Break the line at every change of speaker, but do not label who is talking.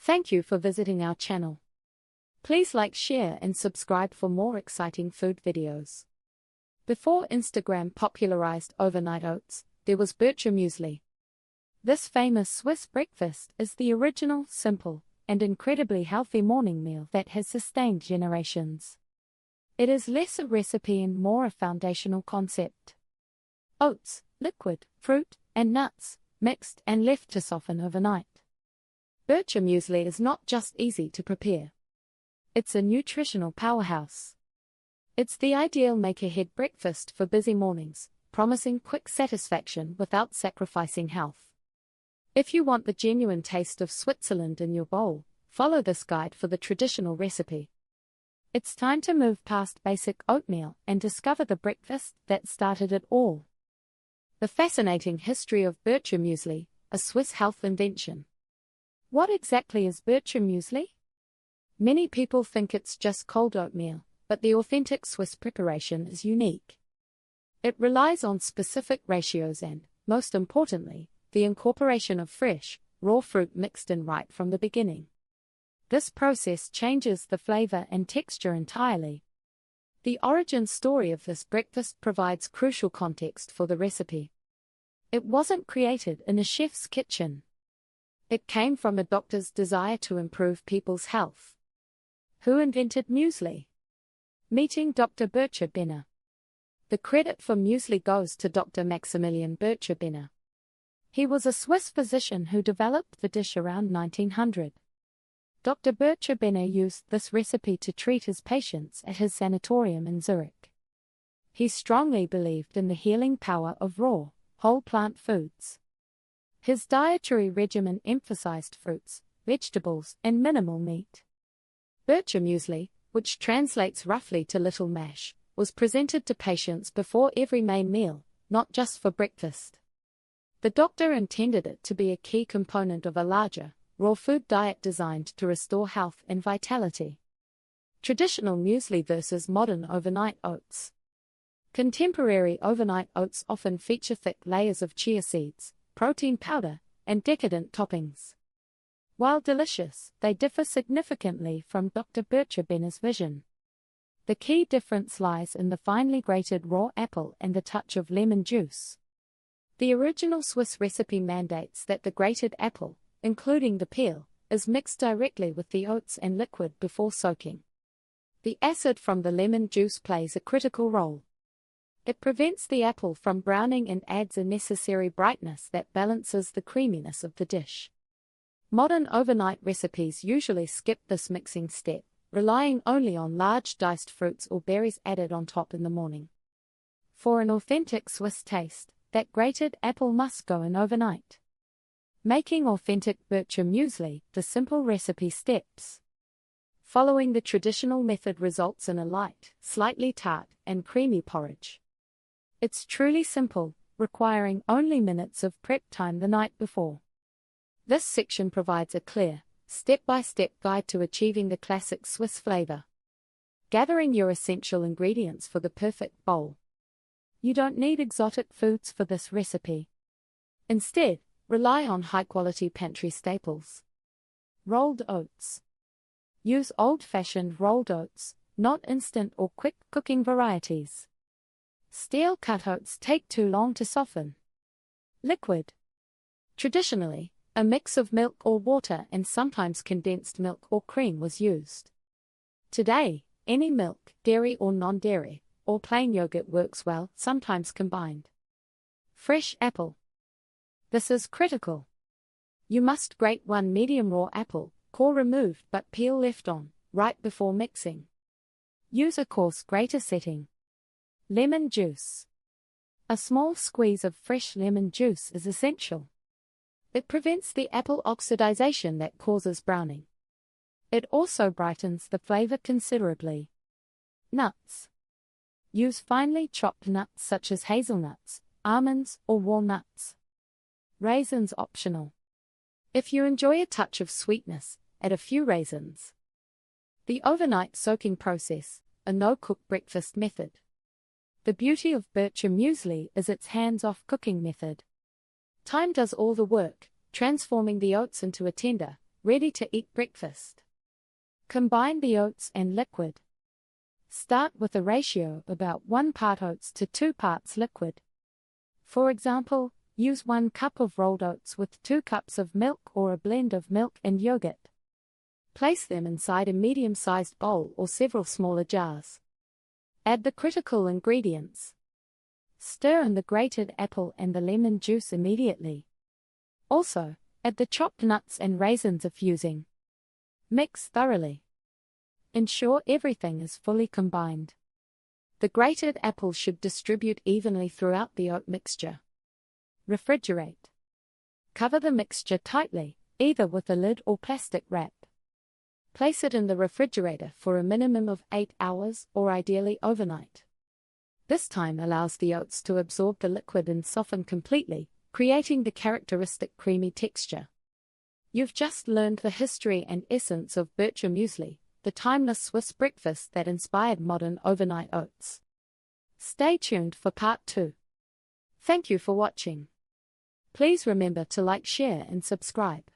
Thank you for visiting our channel. Please like, share and subscribe for more exciting food videos. Before Instagram popularized overnight oats, there was Bircher Müesli. This famous Swiss breakfast is the original, simple, and incredibly healthy morning meal that has sustained generations. It is less a recipe and more a foundational concept. Oats, liquid, fruit, and nuts, mixed and left to soften overnight. Bircher Müesli is not just easy to prepare. It's a nutritional powerhouse. It's the ideal make-ahead breakfast for busy mornings, promising quick satisfaction without sacrificing health. If you want the genuine taste of Switzerland in your bowl, follow this guide for the traditional recipe. It's time to move past basic oatmeal and discover the breakfast that started it all. The fascinating history of Bircher Müesli, a Swiss health invention. What exactly is Bircher Müesli? Many people think it's just cold oatmeal, but the authentic Swiss preparation is unique. It relies on specific ratios and, most importantly, the incorporation of fresh, raw fruit mixed in right from the beginning. This process changes the flavor and texture entirely. The origin story of this breakfast provides crucial context for the recipe. It wasn't created in a chef's kitchen. It came from a doctor's desire to improve people's health. Who invented muesli? Meeting Dr. Bircher Benner. The credit for muesli goes to Dr. Maximilian Bircher Benner. He was a Swiss physician who developed the dish around 1900. Dr. Bircher Benner used this recipe to treat his patients at his sanatorium in Zurich. He strongly believed in the healing power of raw, whole plant foods. His dietary regimen emphasized fruits, vegetables, and minimal meat. Bircher Müesli, which translates roughly to little mash, was presented to patients before every main meal, not just for breakfast. The doctor intended it to be a key component of a larger, raw food diet designed to restore health and vitality. Traditional muesli versus modern overnight oats. Contemporary overnight oats often feature thick layers of chia seeds, protein powder, and decadent toppings. While delicious, they differ significantly from Dr. Bircher Benner's vision. The key difference lies in the finely grated raw apple and the touch of lemon juice. The original Swiss recipe mandates that the grated apple, including the peel, is mixed directly with the oats and liquid before soaking. The acid from the lemon juice plays a critical role. It prevents the apple from browning and adds a necessary brightness that balances the creaminess of the dish. Modern overnight recipes usually skip this mixing step, relying only on large diced fruits or berries added on top in the morning. For an authentic Swiss taste, that grated apple must go in overnight. Making authentic Bircher Müesli, the simple recipe steps. Following the traditional method results in a light, slightly tart, and creamy porridge. It's truly simple, requiring only minutes of prep time the night before. This section provides a clear, step-by-step guide to achieving the classic Swiss flavor. Gathering your essential ingredients for the perfect bowl. You don't need exotic foods for this recipe. Instead, rely on high-quality pantry staples. Rolled oats. Use old-fashioned rolled oats, not instant or quick cooking varieties. Stale-cut oats take too long to soften. Liquid. Traditionally, a mix of milk or water and sometimes condensed milk or cream was used. Today, any milk, dairy or non-dairy, or plain yogurt works well, sometimes combined. Fresh apple. This is critical. You must grate one medium raw apple, core removed but peel left on, right before mixing. Use a coarse grater setting. Lemon juice. A small squeeze of fresh lemon juice is essential. It prevents the apple oxidation that causes browning. It also brightens the flavor considerably. Nuts. Use finely chopped nuts such as hazelnuts, almonds, or walnuts. Raisins optional. If you enjoy a touch of sweetness, add a few raisins. The overnight soaking process, a no-cook breakfast method. The beauty of Bircher Müesli is its hands-off cooking method. Time does all the work, transforming the oats into a tender, Ready-to-eat breakfast. Combine the oats and liquid. Start with a ratio about 1 part oats to 2 parts liquid. For example, use 1 cup of rolled oats with 2 cups of milk or a blend of milk and yogurt. Place them inside a medium-sized bowl or several smaller jars. Add the critical ingredients. Stir in the grated apple and the lemon juice immediately. Also, add the chopped nuts and raisins if using. Mix thoroughly. Ensure everything is fully combined. The grated apple should distribute evenly throughout the oat mixture. Refrigerate. Cover the mixture tightly, either with a lid or plastic wrap. Place it in the refrigerator for a minimum of 8 hours or ideally overnight. This time allows the oats to absorb the liquid and soften completely, creating the characteristic creamy texture. You've just learned the history and essence of Bircher Müesli, the timeless Swiss breakfast that inspired modern overnight oats. Stay tuned for part 2. Thank you for watching. Please remember to like, share and subscribe.